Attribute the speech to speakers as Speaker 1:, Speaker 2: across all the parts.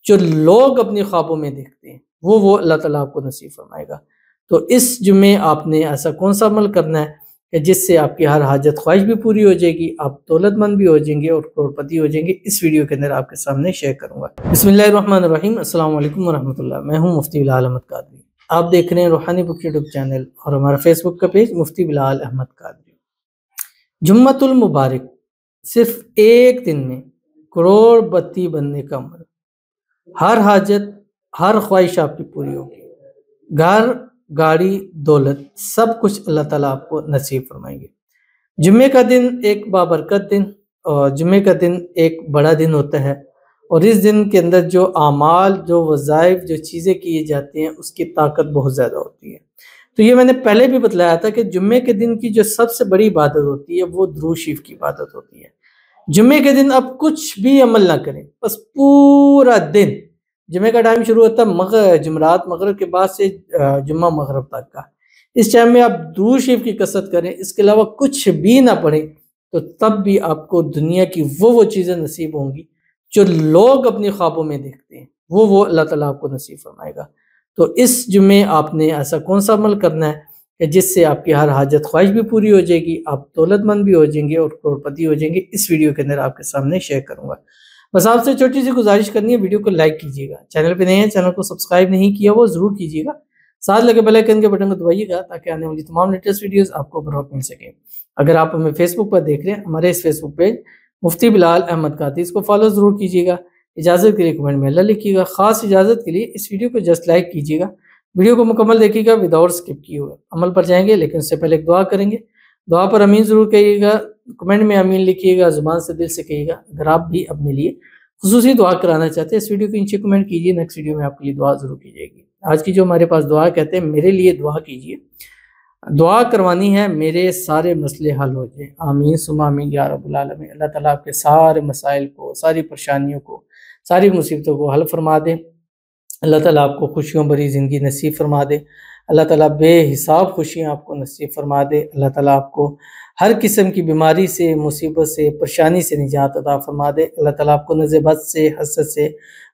Speaker 1: جو لوگ اپنی خوابوں میں دیکھتے ہیں وہ اللہ تعالیٰ آپ کو نصیب فرمائے گا۔ تو اس جمعے آپ نے ایسا کون سا عمل کرنا ہے کہ جس سے آپ کی ہر حاجت خواہش بھی پوری ہو جائے گی، آپ دولت مند بھی ہو جائیں گے اور کروڑپتی ہو جائیں گے، اس ویڈیو کے اندر آپ کے سامنے شیئر کروں گا۔ بسم اللہ الرحمن الرحیم، السلام علیکم ورحمۃ اللہ۔ میں ہوں مفتی بلال احمد قادری، آپ دیکھ رہے ہیں روحانی بک یوٹیوب چینل اور ہمارا فیس بک کا پیج مفتی بلال احمد قادری۔ جمعۃ المبارک صرف ایک دن میں کروڑ پتی بننے کا عمل، ہر حاجت ہر خواہش آپ کی پوری ہوگی، گھر گاڑی دولت سب کچھ اللہ تعالیٰ آپ کو نصیب فرمائیں گے۔ جمعے کا دن ایک بابرکت دن اور جمعے کا دن ایک بڑا دن ہوتا ہے، اور اس دن کے اندر جو اعمال، جو وظائف، جو چیزیں کیے جاتے ہیں اس کی طاقت بہت زیادہ ہوتی ہے۔ تو یہ میں نے پہلے بھی بتلایا تھا کہ جمعے کے دن کی جو سب سے بڑی عبادت ہوتی ہے وہ درود شریف کی عبادت ہوتی ہے۔ جمعے کے دن آپ کچھ بھی عمل نہ کریں، بس پورا دن، جمعے کا ٹائم شروع ہوتا ہے جمعرات مغرب کے بعد سے جمعہ مغرب تک کا، اس ٹائم میں آپ درود شریف کی کثرت کریں، اس کے علاوہ کچھ بھی نہ پڑھیں، تو تب بھی آپ کو دنیا کی وہ چیزیں نصیب ہوں گی جو لوگ اپنی خوابوں میں دیکھتے ہیں، وہ اللہ تعالیٰ آپ کو نصیب فرمائے گا۔ تو اس جمعے آپ نے ایسا کون سا عمل کرنا ہے کہ جس سے آپ کی ہر حاجت خواہش بھی پوری ہو جائے گی، آپ دولت مند بھی ہو جائیں گے اور کروڑپتی ہو جائیں گے، اس ویڈیو کے اندر آپ کے سامنے شیئر کروں گا۔ بس آپ سے چھوٹی سی گزارش کرنی ہے، ویڈیو کو لائک کیجیے گا، چینل پہ نئے ہیں چینل کو سبسکرائب نہیں کیا وہ ضرور کیجیے گا، ساتھ لگے بیل آئیکن کے بٹن کو دبائیے گا تاکہ آنے والی تمام لیٹسٹ ویڈیوز آپ کو بر وقت مل سکیں۔ اگر آپ ہمیں فیس بک پر دیکھ رہے ہیں، ہمارے اس فیس بک پیج مفتی بلال احمد قادری، اس کو فالو ضرور کیجیے گا۔ اجازت کے لیے کمنٹ میں اللہ لکھیے گا، خاص اجازت کے لیے اس ویڈیو کو جسٹ لائک کیجیے گا، ویڈیو کو مکمل دیکھیے گا وداؤٹ اسکپ کیے ہوئے۔ عمل پر جائیں گے لیکن اس سے پہلے ایک دعا کریں گے، دعا پر امین ضرور کہیے گا، کمنٹ میں امین لکھیے گا، زبان سے دل سے کہیے گا۔ اگر آپ بھی اپنے لیے خصوصی دعا کرانا چاہتے ہیں، اس ویڈیو کے نیچے کمنٹ کیجیے، نیکسٹ ویڈیو میں آپ کے لیے دعا ضرور کی جائے گی۔ آج کی جو ہمارے پاس دعا کہتے ہیں میرے لیے دعا کیجیے، دعا کروانی ہے میرے سارے مسئلے حل ہو جائیں، آمین ثم آمین یا رب العالمین۔ اللہ تعالیٰ آپ کے سارے مسائل کو، ساری پریشانیوں کو، ساری مصیبتوں کو حل فرما دے، اللہ تعالیٰ آپ کو خوشیوں بھری زندگی نصیب فرما دے، اللہ تعالیٰ بے حساب خوشیاں آپ کو نصیب فرما دے، اللہ تعالیٰ آپ کو ہر قسم کی بیماری سے، مصیبت سے، پریشانی سے نجات عطا فرما دے، اللہ تعالیٰ آپ کو نظر بد سے، حسد سے،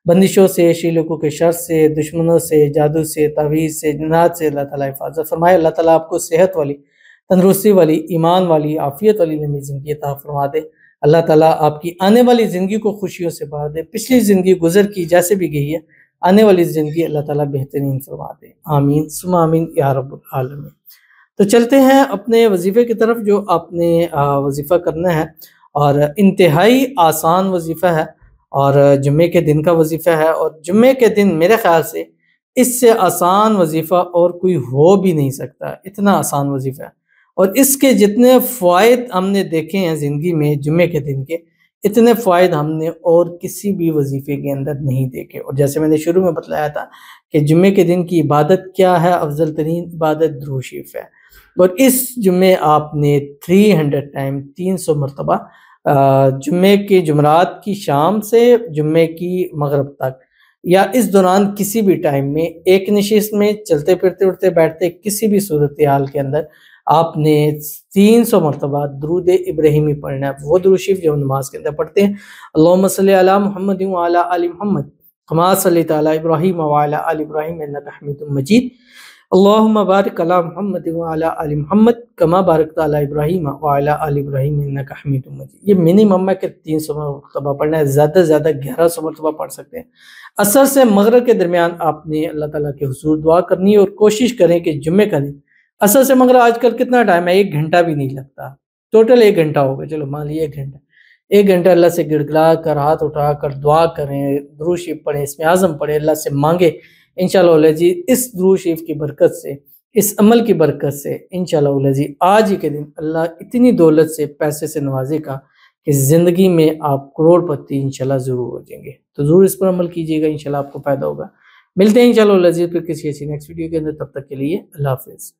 Speaker 1: بندشوں سے، شیلکوں کے شر سے، دشمنوں سے، جادو سے، تعویذ سے، جنات سے اللہ تعالیٰ حفاظت فرمائے، اللہ تعالیٰ آپ کو صحت والی، تندرستی والی، ایمان والی، عافیت والی لمبی زندگی عطا فرما دے، اللہ تعالیٰ آپ کی آنے والی زندگی کو خوشیوں سے بھر دے، پچھلی زندگی گزر کی جیسے بھی گئی ہے، آنے والی زندگی اللہ تعالیٰ بہترین فرما دے، آمین ثم آمین یا رب العالمین۔ تو چلتے ہیں اپنے وظیفے کی طرف، جو آپ نے وظیفہ کرنا ہے، اور انتہائی آسان وظیفہ ہے، اور جمعے کے دن کا وظیفہ ہے، اور جمعے کے دن میرے خیال سے اس سے آسان وظیفہ اور کوئی ہو بھی نہیں سکتا، اتنا آسان وظیفہ ہے، اور اس کے جتنے فوائد ہم نے دیکھے ہیں زندگی میں جمعے کے دن کے، اتنے فوائد ہم نے اور کسی بھی وظیفے کے اندر نہیں دیکھے۔ اور جیسے میں نے شروع میں بتلایا تھا کہ جمعے کے دن کی عبادت کیا ہے، افضل ترین عبادت درود شریف ہے، اور اس جمعے آپ نے 300 ٹائم 300 مرتبہ جمعے کے جمعرات کی شام سے جمعے کی مغرب تک، یا اس دوران کسی بھی ٹائم میں ایک نشست میں چلتے پھرتے اٹھتے بیٹھتے کسی بھی صورتحال کے اندر آپ نے 300 مرتبہ درود ابراہیمی پڑھنا ہے، وہ درود شریف جو ہم نماز کے اندر پڑھتے ہیں، اللہم صلی علی محمد وعلی آل محمد کما صلیت علی ابراہیم وعلی آل ابراہیم انک حمید مجید، اللہم بارک علی محمد وعلی آل محمد کما بارکت علی ابراہیم وعلی آل ابراہیم انک حمید مجید۔ یہ منیمم ہے کہ 300 مرتبہ پڑھنا ہے، زیادہ سے زیادہ 1100 مرتبہ پڑھ سکتے ہیں۔ عصر سے مغرب کے درمیان آپ نے اللہ تعالیٰ کے حضور دعا کرنی ہے، اور کوشش کریں کہ جمعے کا دن عصر سے مغرب، آج کل کتنا ٹائم ہے، 1 گھنٹہ بھی نہیں لگتا، ٹوٹل 1 گھنٹہ ہوگا، چلو مان لیے 1 گھنٹہ، 1 گھنٹہ اللہ سے گڑ گڑا کر ہاتھ اٹھا کر دعا کریں، درود شریف پڑھیں، اسم اعظم پڑھیں، اللہ سے مانگیں، انشاءاللہ العزیز اس درود شریف کی برکت سے، اس عمل کی برکت سے انشاءاللہ العزیز آج ہی کے دن اللہ اتنی دولت سے، پیسے سے نوازے گا کہ زندگی میں آپ کروڑ پتی انشاءاللہ ضرور ہو جائیں گے۔ تو ضرور اس پر عمل کیجیے گا، انشاءاللہ آپ کو فائدہ ہوگا۔ ملتے ہیں انشاءاللہ العزیز پھر کسی ایسی نیکسٹ ویڈیو کے اندر، تب تک کے لیے اللہ حافظ۔